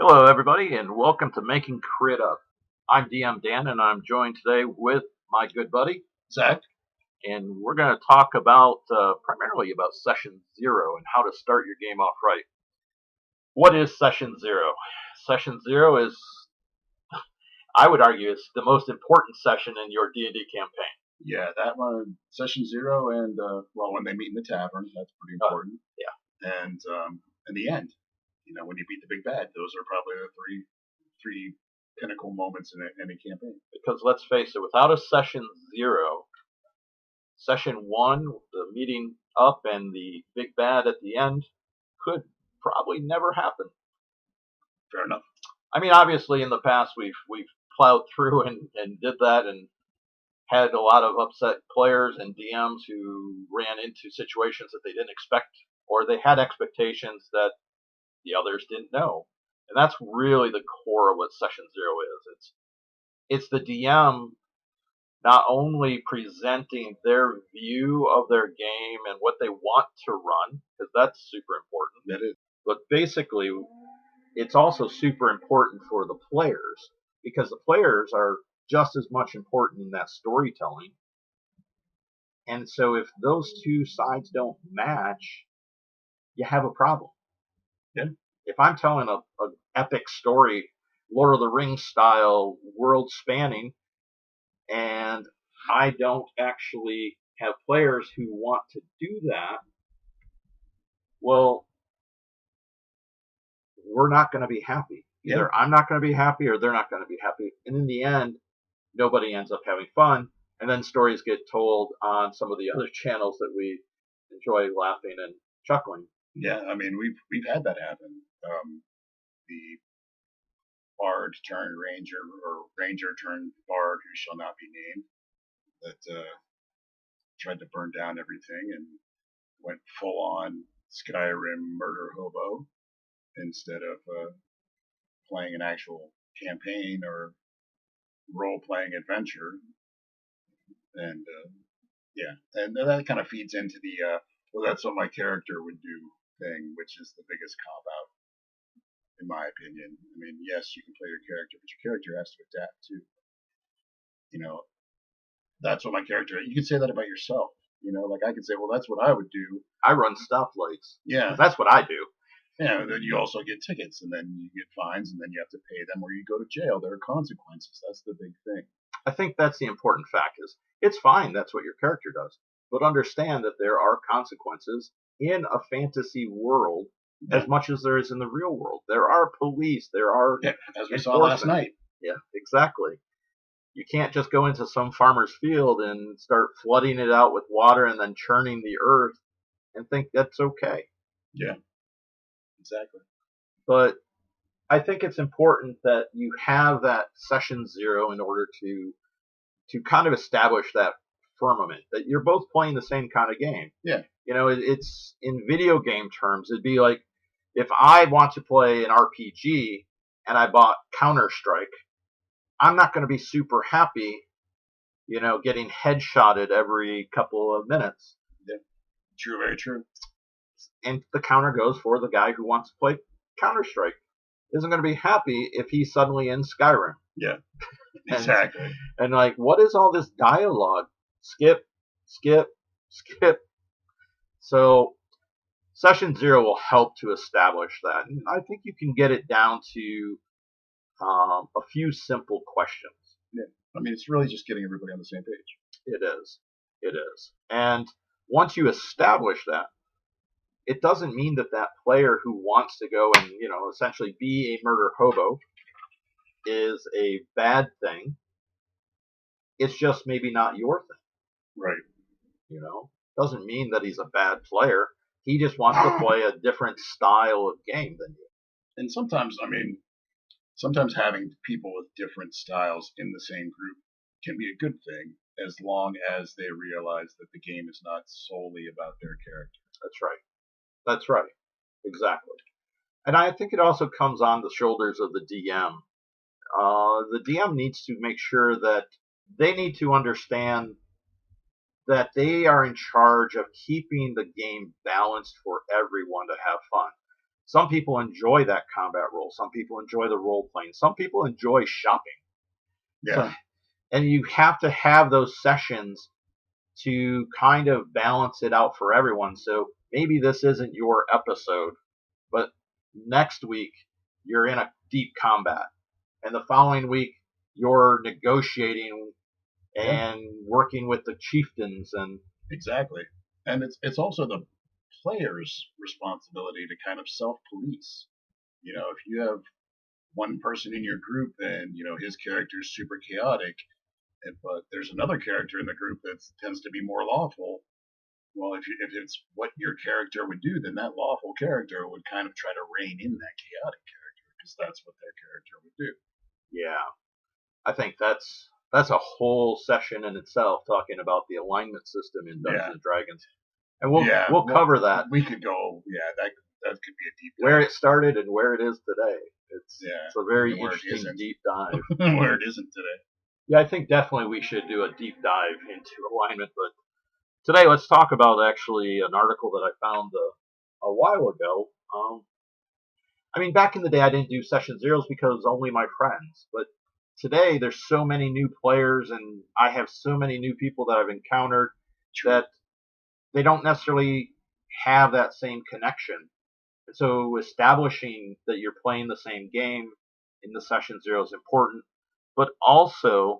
Hello, everybody, and welcome to Making Crit Up. I'm DM Dan, and I'm joined today with my good buddy Zach? and we're going to talk about primarily about Session Zero and how to start your game off right. What is Session Zero? Session Zero is, I would argue, is the most important session in your D&D campaign. Yeah, that one, Session Zero, and when they meet in the tavern, that's pretty important. Yeah. And in the end, when you beat the big bad, those are probably the three pinnacle moments in any campaign. Because let's face it, without a Session Zero, Session 1, the meeting up and the big bad at the end, could probably never happen. Fair enough. I mean, obviously, in the past, we've plowed through and did that and had a lot of upset players and DMs who ran into situations that they didn't expect, or they had expectations that the others didn't know. And that's really the core of what Session Zero is. It's the DM not only presenting their view of their game and what they want to run, because that's super important. That is. But basically, it's also super important for the players, because the players are just as much important in that storytelling. And so if those two sides don't match, you have a problem. Yeah. If I'm telling an epic story, Lord of the Rings style, world spanning, and I don't actually have players who want to do that, well, we're not going to be happy. Either I'm not going to be happy or they're not going to be happy. And in the end, nobody ends up having fun. And then stories get told on some of the other channels that we enjoy laughing and chuckling. Yeah, I mean, we've had that happen. The bard turned ranger, or ranger turned bard, who shall not be named, that tried to burn down everything and went full on Skyrim murder hobo instead of playing an actual campaign or role playing adventure. And and that kind of feeds into the that's what my character would do thing, which is the biggest cop out, in my opinion. I mean, yes, you can play your character, but your character has to adapt too. That's what my character. You can say that about yourself. Like I could say, well, that's what I would do. I run stoplights. Yeah, that's what I do. Yeah, then you also get tickets, and then you get fines, and then you have to pay them, or you go to jail. There are consequences. That's the big thing. I think that's the important fact. Is it's fine. That's what your character does, but understand that there are consequences in a fantasy world as much as there is in the real world. There are police. There are as we saw last night. Yeah, exactly. You can't just go into some farmer's field and start flooding it out with water and then churning the earth and think that's okay. Yeah, exactly. But I think it's important that you have that Session Zero in order to kind of establish that firmament, that you're both playing the same kind of game. Yeah. It's in video game terms, it'd be like if I want to play an RPG and I bought Counter-Strike, I'm not going to be super happy, getting headshotted every couple of minutes. Yeah. True, very true. And the counter goes for the guy who wants to play Counter-Strike. Isn't going to be happy if he's suddenly in Skyrim. Yeah, exactly. And like, what is all this dialogue? Skip, skip, skip. So Session Zero will help to establish that. And I think you can get it down to a few simple questions. Yeah, I mean, it's really just getting everybody on the same page. It is. It is. And once you establish that, it doesn't mean that player who wants to go and, essentially be a murder hobo is a bad thing. It's just maybe not your thing. Right. Doesn't mean that he's a bad player. He just wants to play a different style of game than you. And sometimes having people with different styles in the same group can be a good thing, as long as they realize that the game is not solely about their character. That's right. Exactly. And I think it also comes on the shoulders of the DM. The DM needs to make sure that they need to understand that they are in charge of keeping the game balanced for everyone to have fun. Some people enjoy that combat role. Some people enjoy the role playing. Some people enjoy shopping. Yeah. So, and you have to have those sessions to kind of balance it out for everyone. So maybe this isn't your episode, but next week you're in a deep combat, and the following week you're negotiating and working with the chieftains. And exactly. And it's also the player's responsibility to kind of self-police. If you have one person in your group and his character is super chaotic, but there's another character in the group that tends to be more lawful. Well, if it's what your character would do, then that lawful character would kind of try to rein in that chaotic character because that's what their character would do. yeah, I think that's a whole session in itself, talking about the alignment system in Dungeons and Dragons, and we'll cover that. We could go, that could be a deep dive. Where it started and where it is today. It's a very where interesting deep dive. Where it isn't today. Yeah, I think definitely we should do a deep dive into alignment. But today, let's talk about actually an article that I found a while ago. I mean, back in the day, I didn't do session zeros because only my friends. But today, there's so many new players, and I have so many new people that I've encountered that they don't necessarily have that same connection. And so establishing that you're playing the same game in the session zero is important, but also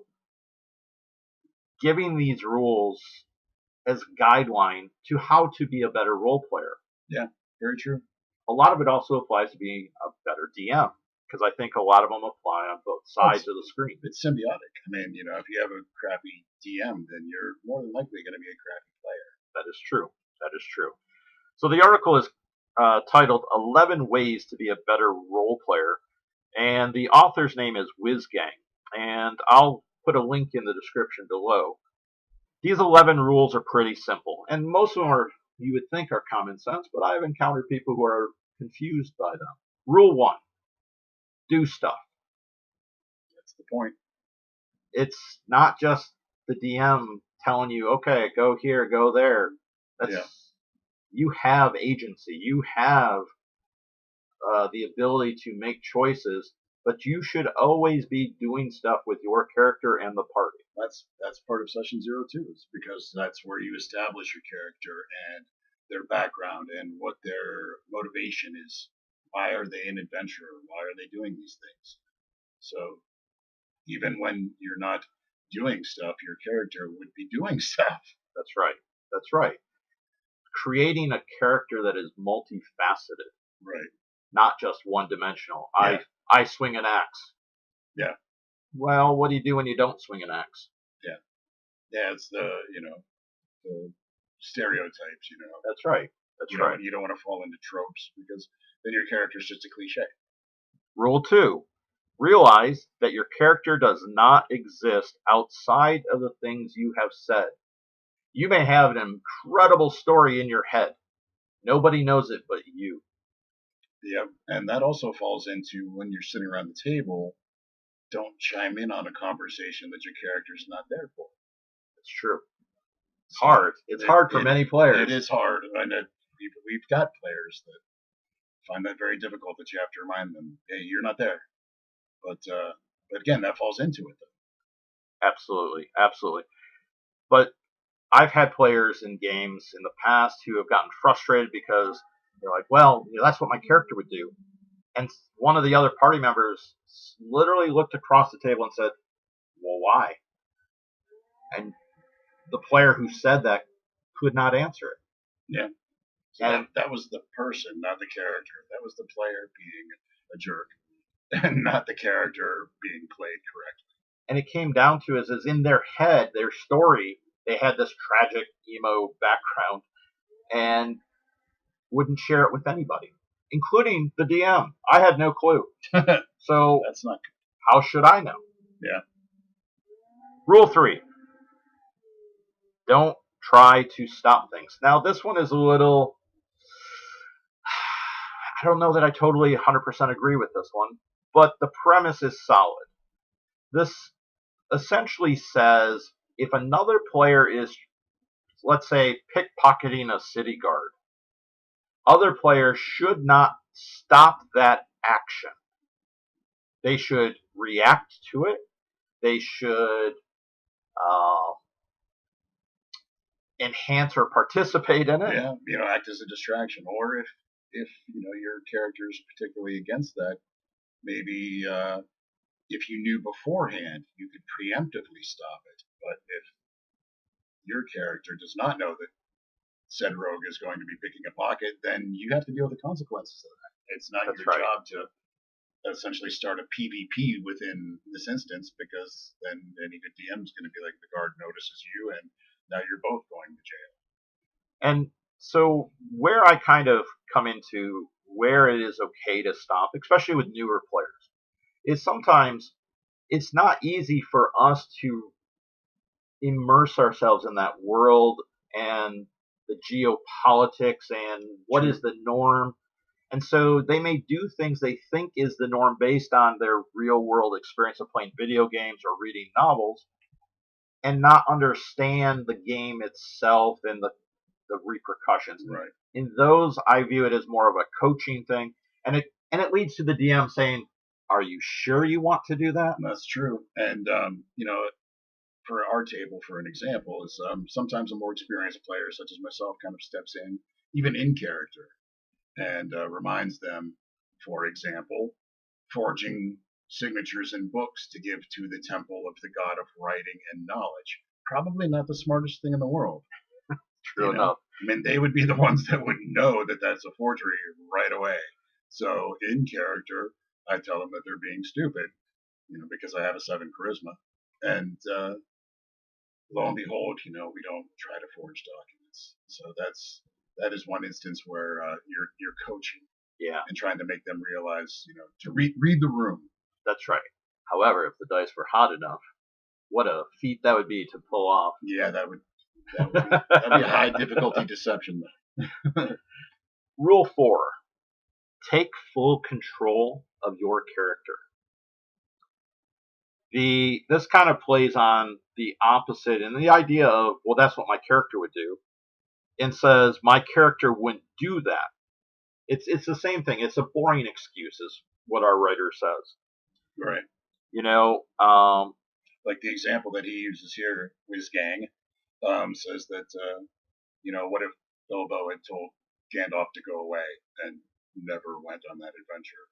giving these rules as guideline to how to be a better role player. Yeah, very true. A lot of it also applies to being a better DM, because I think a lot of them apply on both sides of the screen. It's symbiotic. I mean, if you have a crappy DM, then you're more than likely going to be a crappy player. That is true. That is true. So the article is titled 11 Ways to be a Better Role Player, and the author's name is WizGang, and I'll put a link in the description below. These 11 rules are pretty simple, and most of them are, you would think, are common sense, but I've encountered people who are confused by them. Rule 1, do stuff. That's the point. It's not just the DM telling you, okay, go here, go there. You have agency. You have the ability to make choices, but you should always be doing stuff with your character and the party. That's part of session zero too, is because that's where you establish your character and their background and what their motivation is. Why are they an adventurer? Why are they doing these things? So even when you're not doing stuff, your character would be doing stuff. That's right. That's right. Creating a character that is multifaceted. Right. Not just one-dimensional. Yeah. I swing an axe. Yeah. Well, what do you do when you don't swing an axe? Yeah. Yeah, it's the stereotypes, That's right. That's right. You don't want to fall into tropes because then your character's just a cliche. Rule 2. Realize that your character does not exist outside of the things you have said. You may have an incredible story in your head. Nobody knows it but you. Yeah, and that also falls into when you're sitting around the table, don't chime in on a conversation that your character's not there for. It's true. It's hard. It's hard for many players. It is hard. I know we've got players that find that very difficult, that you have to remind them, hey, you're not there. But again, that falls into it, though. Absolutely. Absolutely. But I've had players in games in the past who have gotten frustrated because they're like, well, that's what my character would do. And one of the other party members literally looked across the table and said, well, why? And the player who said that could not answer it. Yeah. So and that was the person, not the character. That was the player being a jerk and not the character being played correctly. And it came down to is in their head, their story, they had this tragic emo background and wouldn't share it with anybody, including the DM. I had no clue. So that's not good. How should I know? Yeah. Rule 3. Don't try to stop things. Now, this one is a little... I don't know that I totally 100% agree with this one, but the premise is solid. This essentially says if another player is, let's say, pickpocketing a city guard, other players should not stop that action. They should react to it. They should uh, enhance or participate in it. Yeah, act as a distraction. Or if your character is particularly against that, maybe if you knew beforehand, you could preemptively stop it. But if your character does not know that said rogue is going to be picking a pocket, then you have to deal with the consequences of that. It's not That's your right. job to essentially start a PvP within this instance, because then any good DM is going to be like, the guard notices you, and now you're both going to jail. And so where I kind of come into where it is okay to stop, especially with newer players, is sometimes it's not easy for us to immerse ourselves in that world and the geopolitics and what is the norm. And so they may do things they think is the norm based on their real world experience of playing video games or reading novels, and not understand the game itself and the repercussions. Right. In those, I view it as more of a coaching thing, and it leads to the DM saying, "Are you sure you want to do that?" That's true. And for our table, for an example, is sometimes a more experienced player, such as myself, kind of steps in, even in character, and reminds them, for example, forging signatures in books to give to the temple of the god of writing and knowledge. Probably not the smartest thing in the world. True enough. I mean, they would be the ones that would know that that's a forgery right away. So in character, I tell them that they're being stupid, because I have a 7 charisma. And lo and behold, we don't try to forge documents. So that is one instance where you're coaching, and trying to make them realize, to read the room. That's right. However, if the dice were hot enough, what a feat that would be to pull off. Yeah, that'd be a high difficulty deception. Rule 4: take full control of your character. This kind of plays on the opposite and the idea of, well, that's what my character would do, and says my character wouldn't do that. It's the same thing. It's a boring excuse, is what our writer says. Right. Like the example that he uses here, Whizgang, says that what if Bilbo had told Gandalf to go away and never went on that adventure?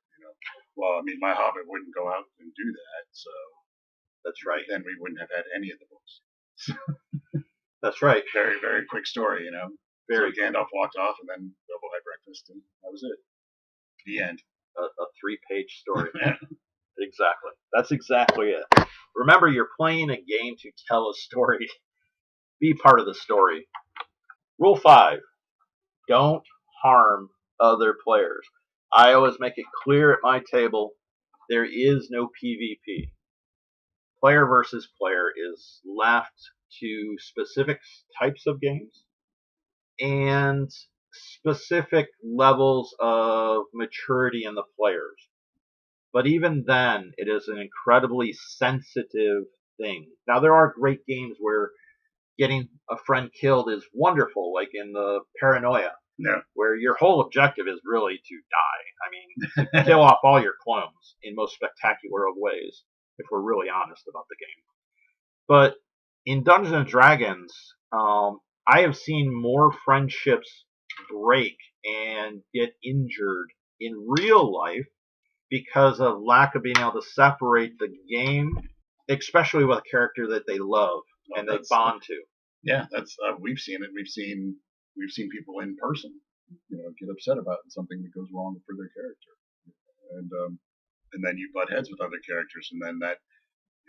Well, I mean, my Hobbit wouldn't go out and do that, so that's right. Then we wouldn't have had any of the books. That's right. Very, very quick story, Very. So Gandalf walked off, and then Bilbo had breakfast, and that was it. The end. A 3-page story. Exactly. That's exactly it. Remember, you're playing a game to tell a story. Be part of the story. Rule 5: don't harm other players. I always make it clear at my table, there is no PvP. Player versus player is left to specific types of games and specific levels of maturity in the players. But even then, it is an incredibly sensitive thing. Now, there are great games where getting a friend killed is wonderful, like in the Paranoia, where your whole objective is really to die. I mean, kill off all your clones in most spectacular of ways, if we're really honest about the game. But in Dungeons and Dragons, I have seen more friendships break and get injured in real life because of lack of being able to separate the game, especially with a character that they love and they bond to. Yeah, that's we've seen it. We've seen people in person, get upset about something that goes wrong for their character, and then you butt heads with other characters, and then that,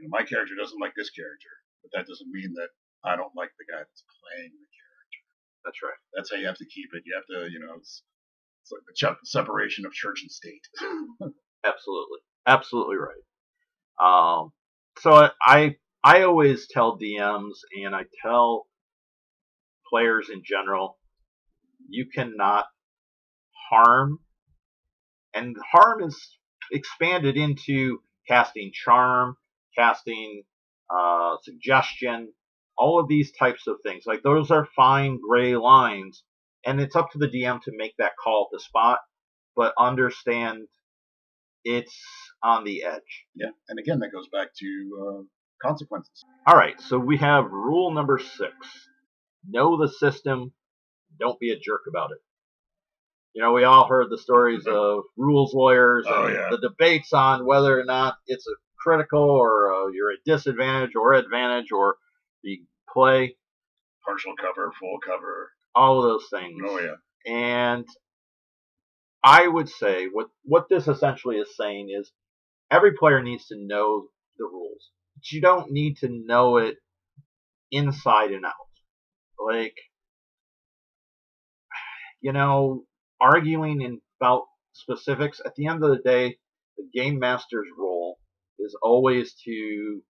my character doesn't like this character, but that doesn't mean that I don't like the guy that's playing the character. That's right. That's how you have to keep it. You have to, it's like the separation of church and state. Absolutely right. So I always tell DMs and I tell players in general, you cannot harm, and harm is expanded into casting charm, casting suggestion, all of these types of things. Like, those are fine gray lines, and it's up to the DM to make that call at the spot. but understand it's on the edge. Yeah, and again, that goes back to consequences. All right, so we have rule number 6. Know the system. Don't be a jerk about it. You know, we all heard the stories of rules lawyers and the debates on whether or not it's a critical or you're at disadvantage or advantage or the play. Partial cover, full cover. All of those things. Oh, yeah. And I would say what this essentially is saying is every player needs to know the rules. But you don't need to know it inside and out. Like, you know, arguing about specifics, at the end of the day, the game master's role is always to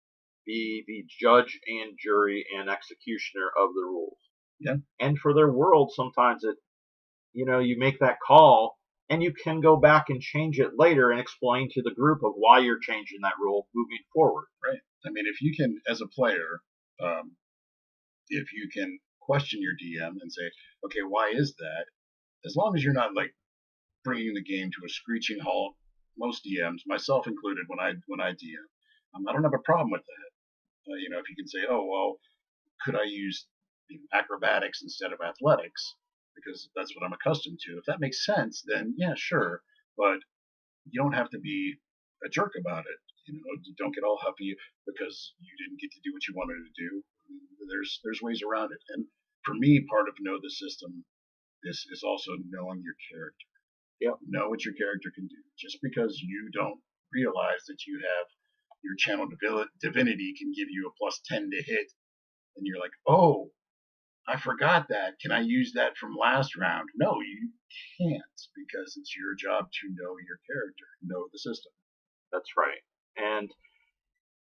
be the judge and jury and executioner of the rules. Yeah. And for their world, sometimes you make that call and you can go back and change it later and explain to the group of why you're changing that rule moving forward. Right. I mean, if you can, as a player, if you can question your DM and say, okay, why is that? As long as you're not like bringing the game to a screeching halt, most DMs, myself included, when I DM, I don't have a problem with that. If you can say, oh well, could I use acrobatics instead of athletics because that's what I'm accustomed to? If that makes sense, then yeah, sure. But you don't have to be a jerk about it. You don't get all huffy because you didn't get to do what you wanted to do. There's ways around it. And for me, part of know the system is also knowing your character. Yep. Know what your character can do. Just because you don't realize that you have your channel divinity can give you a +10 to hit, and you're like, oh, I forgot that. Can I use that from last round? No, you can't, because it's your job to know your character, know the system. That's right. And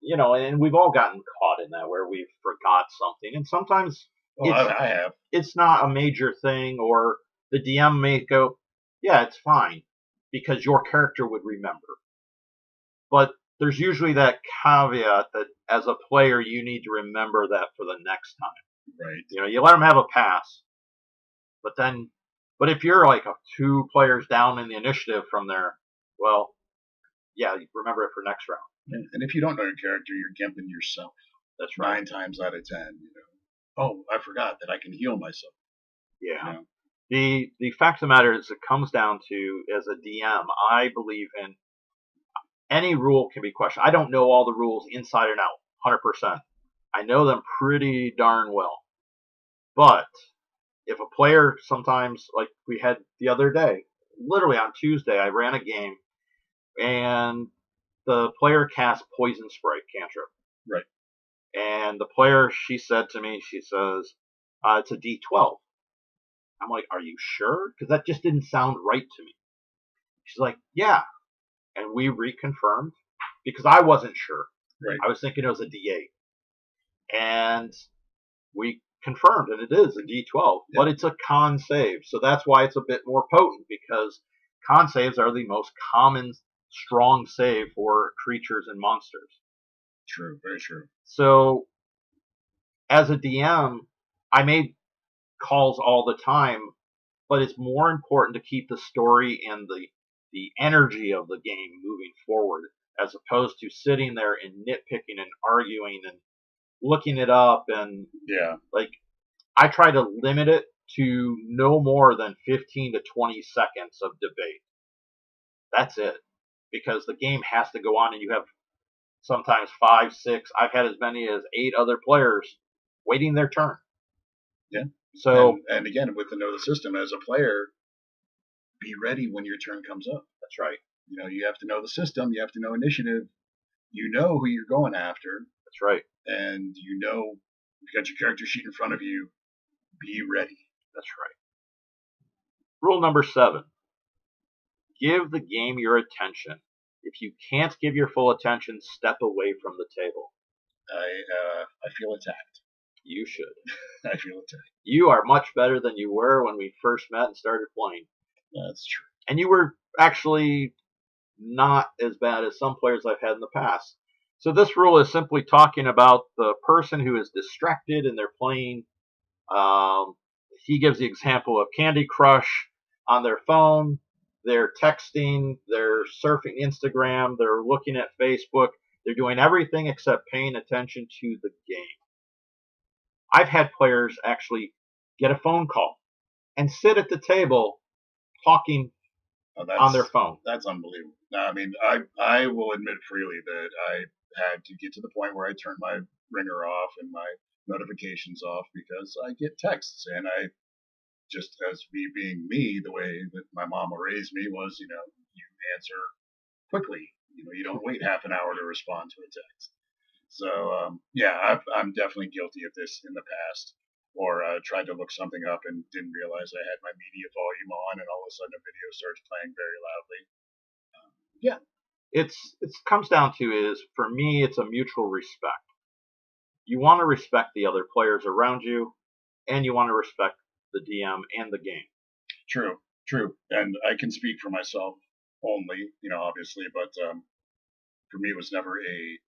and we've all gotten caught in that where we forgot something, and sometimes I have. It's not a major thing, or the DM may go, yeah, it's fine, because your character would remember. But there's usually that caveat that as a player, you need to remember that for the next time. Right. You let them have a pass, but if you're like 2 players down in the initiative from there, well, yeah, you remember it for next round. And if you don't know your character, you're gimping yourself. That's right. 9 times out of 10, oh, I forgot that I can heal myself. Yeah. The fact of the matter is, it comes down to, as a DM, I believe in any rule can be questioned. I don't know all the rules inside and out, 100%. I know them pretty darn well. But if a player sometimes, like we had the other day, literally on Tuesday, I ran a game, and the player cast Poison Spray cantrip. Right. And the player, she said to me, she says, it's a D12. I'm like, are you sure? Because that just didn't sound right to me. She's like, yeah. And we reconfirmed, because I wasn't sure. Right. I was thinking it was a D8. And we confirmed, and it is a D12. Yeah. But it's a con save. So that's why it's a bit more potent, because con saves are the most common strong save for creatures and monsters. True, very true. So, as a DM, I made calls all the time, but it's more important to keep the story and the energy of the game moving forward, as opposed to sitting there and nitpicking and arguing and looking it up. And I try to limit it to no more than 15 to 20 seconds of debate. That's it. Because the game has to go on, and you have sometimes 5, 6, I've had as many as 8 other players waiting their turn. Yeah. So, and again, with the know the system, as a player, be ready when your turn comes up. That's right. You have to know the system. You have to know initiative. You know who you're going after. That's right. And you got your character sheet in front of you. Be ready. That's right. Rule number 7. Give the game your attention. If you can't give your full attention, step away from the table. I feel attacked. You should. I feel attacked. You are much better than you were when we first met and started playing. That's true. And you were actually not as bad as some players I've had in the past. So this rule is simply talking about the person who is distracted and they're playing. He gives the example of Candy Crush on their phone. they're texting, they're surfing Instagram, they're looking at Facebook, they're doing everything except paying attention to the game. I've had players actually get a phone call and sit at the table talking on their phone. That's unbelievable. I mean, I will admit freely that I had to get to the point where I turned my ringer off and my notifications off because I get texts, and I just, as me being me, the way that my mama raised me was, you answer quickly. You don't wait half an hour to respond to a text. So yeah, I'm definitely guilty of this in the past, or tried to look something up and didn't realize I had my media volume on, and all of a sudden a video starts playing very loudly. Yeah, it comes down to is, for me, it's a mutual respect. You want to respect the other players around you, and you want to respect the DM and the game. True, and I can speak for myself only, obviously, but for me it was never a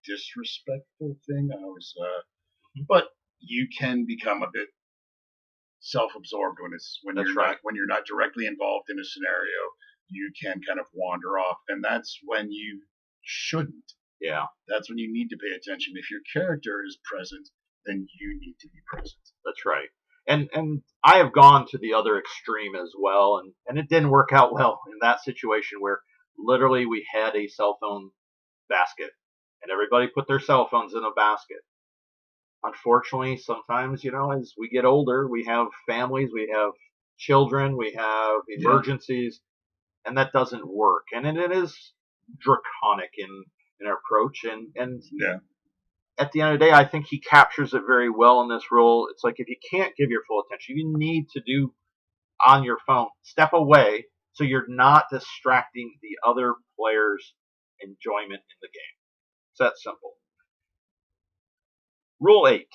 disrespectful thing. I was, but you can become a bit self-absorbed when you're not directly involved in a scenario. You can kind of wander off, and that's when you shouldn't. Yeah, that's when you need to pay attention. If your character is present, then you need to be present. That's right. And I have gone to the other extreme as well, and it didn't work out well in that situation where literally we had a cell phone basket, and everybody put their cell phones in a basket. Unfortunately, sometimes, as we get older, we have families, we have children, we have emergencies, and that doesn't work. And it is draconic in our approach. And yeah, at the end of the day, I think he captures it very well in this role. It's like, if you can't give your full attention, you need to do on your phone, step away so you're not distracting the other players' enjoyment in the game. It's that simple. Rule 8.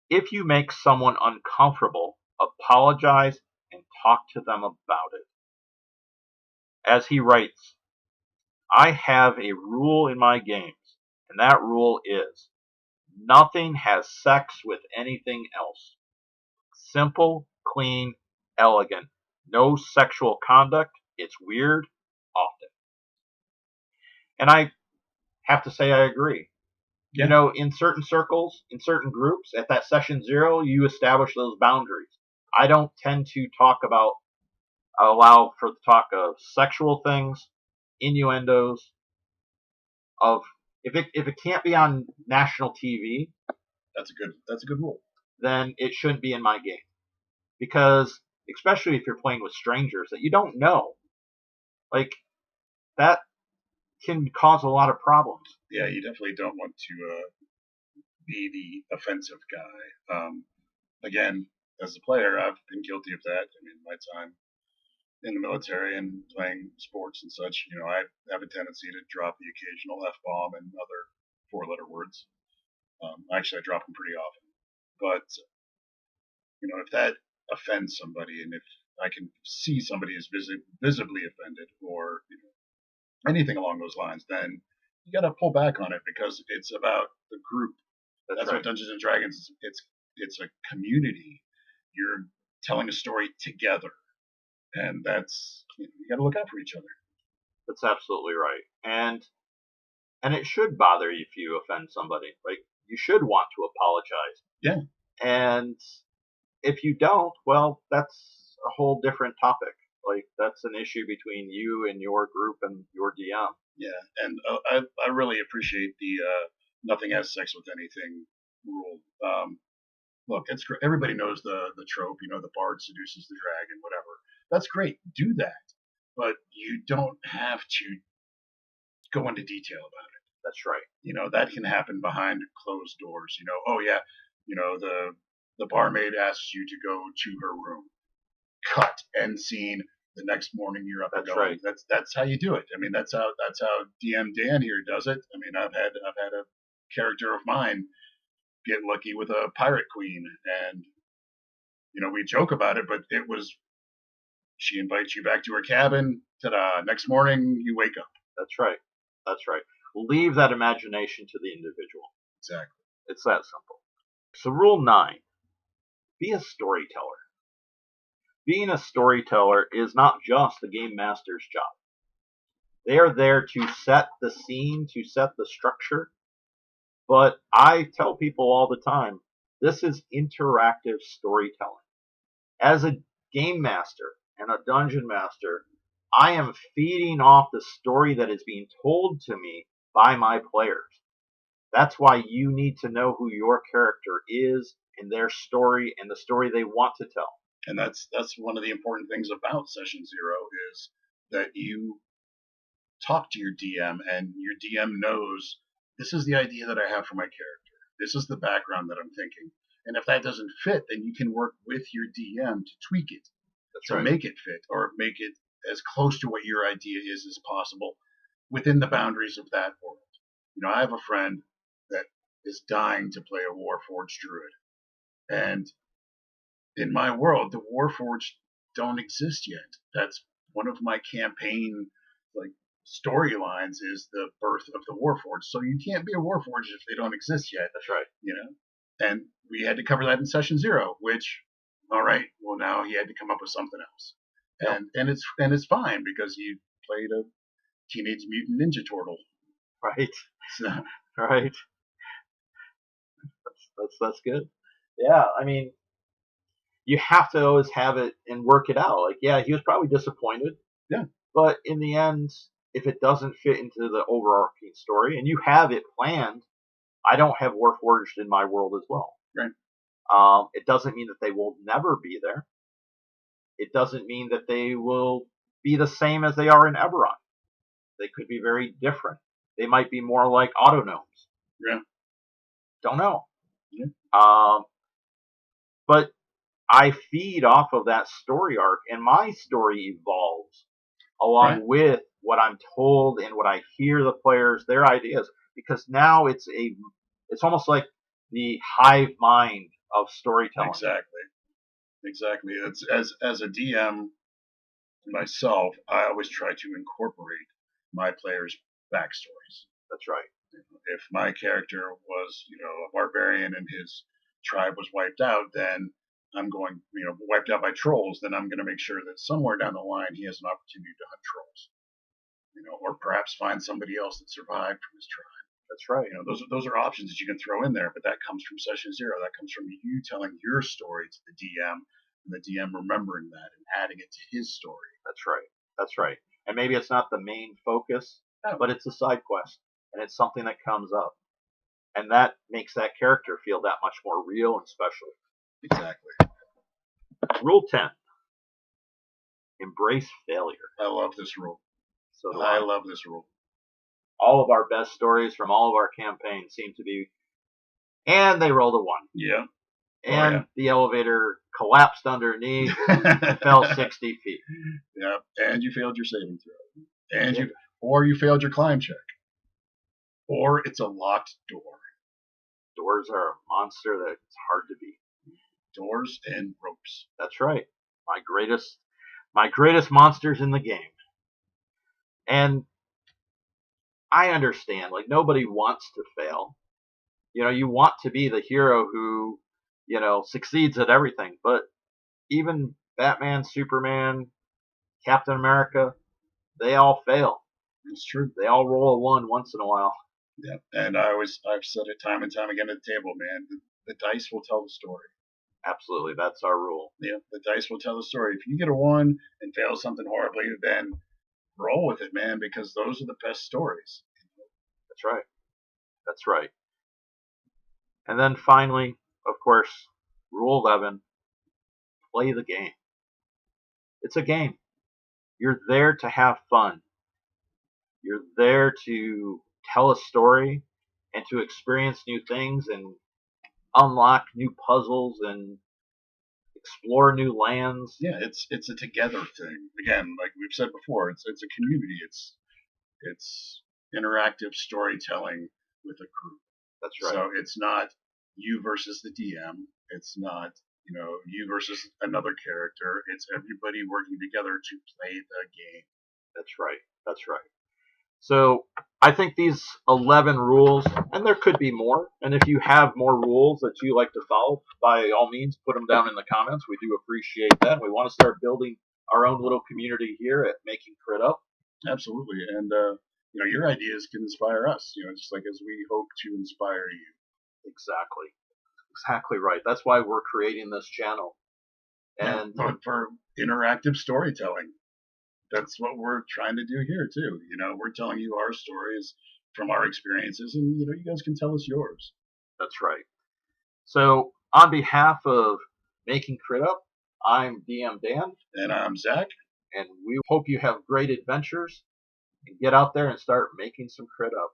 If you make someone uncomfortable, apologize and talk to them about it. As he writes, I have a rule in my games, and that rule is nothing has sex with anything else. Simple, clean, elegant. No sexual conduct. It's weird, often. And I have to say I agree. Yeah. In certain circles, in certain groups, at that session 0, you establish those boundaries. I don't tend to allow for the talk of sexual things, innuendos, of if it can't be on national TV, that's a good rule. Then it shouldn't be in my game. Because especially if you're playing with strangers that you don't know, like, that can cause a lot of problems. Yeah, you definitely don't want to be the offensive guy. Again, as a player, I've been guilty of that. I mean, my time in the military and playing sports and such, I have a tendency to drop the occasional F-bomb and other four-letter words. Actually, I drop them pretty often. But, if that offends somebody, and if I can see somebody is visibly offended, or anything along those lines, then you got to pull back on it, because it's about the group. That's right. What Dungeons and Dragons is. It's a community. You're telling a story together, and that's, you got to look out for each other. That's absolutely right. And it should bother you if you offend somebody. Like, you should want to apologize. Yeah. And if you don't, well, that's a whole different topic. Like, that's an issue between you and your group and your DM. Yeah, and I really appreciate the nothing has sex with anything rule. Look, it's great. Everybody knows the trope. The bard seduces the dragon, whatever. That's great. Do that, but you don't have to go into detail about it. That's right. That can happen behind closed doors. Oh yeah, the barmaid asks you to go to her room. Cut. End scene. The next morning you're up and going. Right. That's how you do it. I mean, that's how DM Dan here does it. I mean, I've had a character of mine get lucky with a pirate queen, and we joke about it, but it was, she invites you back to her cabin. Ta-da! Next morning you wake up. That's right. Leave that imagination to the individual. Exactly. It's that simple. So rule 9, be a storyteller. being a storyteller is not just the game master's job. They are there to set the scene, to set the structure. But I tell people all the time, this is interactive storytelling. As a game master and a dungeon master, I am feeding off the story that is being told to me by my players. That's why you need to know who your character is and their story and the story they want to tell. And that's one of the important things about Session Zero is that you talk to your DM and your DM knows this is the idea that I have for my character. This is the background that I'm thinking. And if that doesn't fit, then you can work with your DM to tweak it, to make it fit or make it as close to what your idea is as possible within the boundaries of that world. You know, I have a friend that is dying to play a Warforged Druid. And in my world, the Warforged don't exist yet. That's one of my campaign like storylines is the birth of the Warforged. So you can't be a Warforged if they don't exist yet. That's right. You know? And we had to cover that in Session Zero, which, all right, well now he had to come up with something else. Yep. And it's fine because he played a Teenage Mutant Ninja Turtle. Right. So. Right. That's good. Yeah, I mean, you have to always have it and work it out. Like, yeah, he was probably disappointed. Yeah. But in the end, if it doesn't fit into the overarching story and you have it planned, I don't have Warforged in my world as well. Right. It doesn't mean that they will never be there. It doesn't mean that they will be the same as they are in Eberron. They could be very different. They might be more like autognomes. Yeah. Don't know. Yeah. But I feed off of that story arc, and my story evolves along with what I'm told and what I hear the players, their ideas, because now it's almost like the hive mind of storytelling. Exactly. It's as a DM myself, I always try to incorporate my players' backstories. That's right. If my character was, a barbarian and his tribe was wiped out, then I'm going, wiped out by trolls, then I'm going to make sure that somewhere down the line he has an opportunity to hunt trolls, or perhaps find somebody else that survived from his tribe. That's right. Those are options that you can throw in there, but that comes from Session Zero. That comes from you telling your story to the DM and the DM remembering that and adding it to his story. That's right. And maybe it's not the main focus, but it's a side quest and it's something that comes up. And that makes that character feel that much more real and special. Exactly. Rule 10. Embrace failure. I love this rule. So do I love this rule. All of our best stories from all of our campaigns seem to be, and they rolled a 1. Yeah. And the elevator collapsed underneath and fell 60 feet. Yeah. And you failed your saving throw. And you failed your climb check. Or it's a locked door. Doors are a monster that's hard to beat. Doors and ropes. That's right. My greatest monsters in the game. And I understand, like, nobody wants to fail. You want to be the hero who, succeeds at everything. But even Batman, Superman, Captain America, they all fail. It's true. They all roll a 1 once in a while. Yeah, and I've said it time and time again at the table, man. The dice will tell the story. Absolutely, that's our rule. Yeah, the dice will tell the story. If you get a 1 and fail something horribly, then roll with it, man, because those are the best stories. That's right. And then finally, of course, Rule 11, play the game. It's a game. You're there to have fun. You're there to tell a story and to experience new things and unlock new puzzles and explore new lands. Yeah, it's a together thing. Again, like we've said before, it's a community. It's interactive storytelling with a group. That's right. So it's not you versus the DM. It's not you versus another character. It's everybody working together to play the game. That's right. So I think these 11 rules, and there could be more, and if you have more rules that you like to follow, by all means, put them down in the comments. We do appreciate that. We want to start building our own little community here at Making Crit Up. Absolutely. And, your ideas can inspire us, just like as we hope to inspire you. Exactly. Exactly right. That's why we're creating this channel. And for interactive storytelling. That's what we're trying to do here too. We're telling you our stories from our experiences, and you guys can tell us yours. That's right. So on behalf of Making Crit Up, I'm DM Dan. And I'm Zach. And we hope you have great adventures and get out there and start making some crit up.